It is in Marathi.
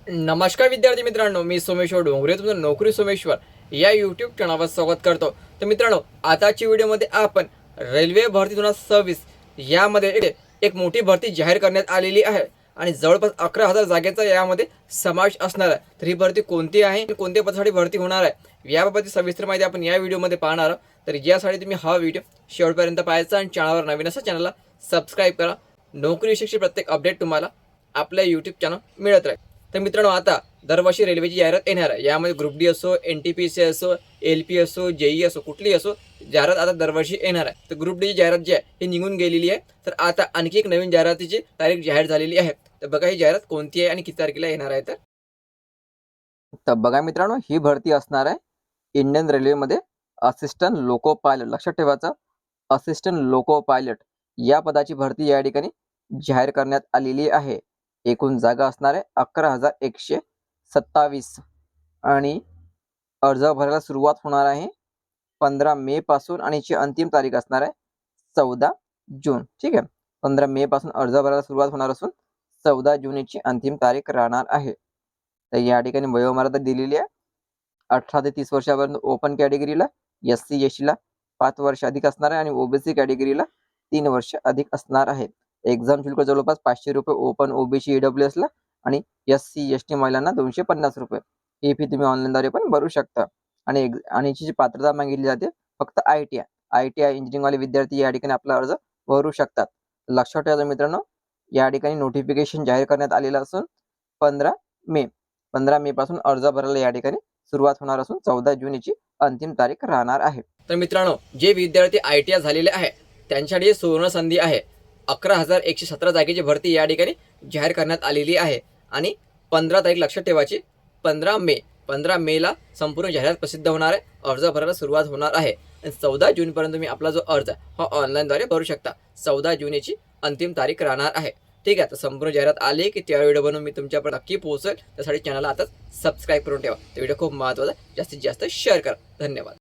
नमस्कार विद्यार्थी मित्रांनो, मी सोमेश्वर डोंगरे तुमचं नोकरी सोमेश्वर या यूट्यूब चॅनलवर स्वागत करतो। तर मित्रांनो, आताची व्हिडिओमध्ये आपण रेल्वे भरती 2026 यामध्ये एक मोठी भरती जाहीर करण्यात आलेली आहे आणि जवळपास 11,000 जागेचा यामध्ये समावेश असणार आहे। तर ही भरती कोणती आहे आणि कोणत्या पदासाठी भरती होणार आहे याबाबत सविस्तर माहिती आपण या व्हिडिओमध्ये पाहणार आहोत। तर यासाठी तुम्ही हा व्हिडिओ शेवटपर्यंत पाहायचा आणि चॅनलवर नवीन असेल चॅनलला सबस्क्राईब करा। नोकरी विषयी प्रत्येक अपडेट तुम्हाला आपल्या यूट्यूब चॅनल मिळत राहील। तर मित्रांनो, आता दरवर्षी रेल्वेची जाहिरात येणार आहे। यामध्ये ग्रुप डी असो, NTPC असो, LP असो, JEE असो, कुठलीही असो जाहिरात आता दरवर्षी येणार आहे। तर ग्रुप डी जाहिरात जी आहे ही निघून गेलेली आहे। तर आता आणखी एक नवीन जाहिरातीची तारीख जाहीर झालेली आहे। तर बघा ही जाहिरात कोणती आहे आणि किती तारखेला येणार आहे। तर बघा मित्रांनो, ही भरती असणार आहे इंडियन रेल्वेमध्ये असिस्टंट लोको पायलट। लक्षात ठेवायचं, असिस्टंट लोको पायलट या पदाची भरती या ठिकाणी जाहीर करण्यात आलेली आहे। एकूण जागा असणार आहे 11,127 आणि अर्ज भरायला सुरुवात होणार आहे 15 मे पासून आणि याची अंतिम तारीख असणार आहे 14 जून। ठीक आहे, 15 मे पासून अर्ज भरायला सुरुवात होणार असून 14 जून याची अंतिम तारीख राहणार आहे। तर या ठिकाणी वयोमर्यादा दिलेली आहे 18 ते 30 वर्षापर्यंत ओपन कॅटेगरीला, SC ST ला 5 वर्ष अधिक असणार आहे आणि OBC कॅटेगरीला 3 वर्ष अधिक असणार आहे। एक्झाम शुल्क जवळपास 500 रुपये ओपन OBC EWS ला आणि SC ST महिलांना 250 रुपये। ही फी तुम्ही ऑनलाईनद्वारे पण भरू शकता आणि याची जी पात्रता मागितली जाते फक्त ITI इंजिनिअरिंगवाले विद्यार्थी या ठिकाणी आपला अर्ज भरू शकतात। लक्षात ठेवा मित्रांनो, या ठिकाणी नोटिफिकेशन जाहीर करण्यात आलेलं असून 15 मे पासून अर्ज भरायला या ठिकाणी सुरुवात होणार असून 14 जून याची अंतिम तारीख राहणार आहे। तर मित्रांनो, जे विद्यार्थी ITI झालेले आहे त्यांच्यासाठी सुवर्ण संधी आहे। 11,117 जागेची भरती या ठिकाणी जाहीर करण्यात आलेली आहे आणि 15 तारीख लक्षात ठेवायची 15 मेला संपूर्ण जाहिरात प्रसिद्ध होणार आहे। अर्ज भरायला सुरुवात होणार आहे आणि 14 जून पर्यंत तुम्ही आपला जो अर्ज हा ऑनलाईनद्वारे भरू शकता। 14 जून याची अंतिम तारीख राहणार आहे। ठीक आहे, तर संपूर्ण जाहिरात आली की त्या व्हिडिओ बनवून मी तुमच्यापर्यंत नक्की पोहोचेल। त्यासाठी चॅनलला आताच सबस्क्राईब करून ठेवा। तो व्हिडिओ खूप महत्त्वाचा, जास्तीत जास्त शेअर करा। धन्यवाद।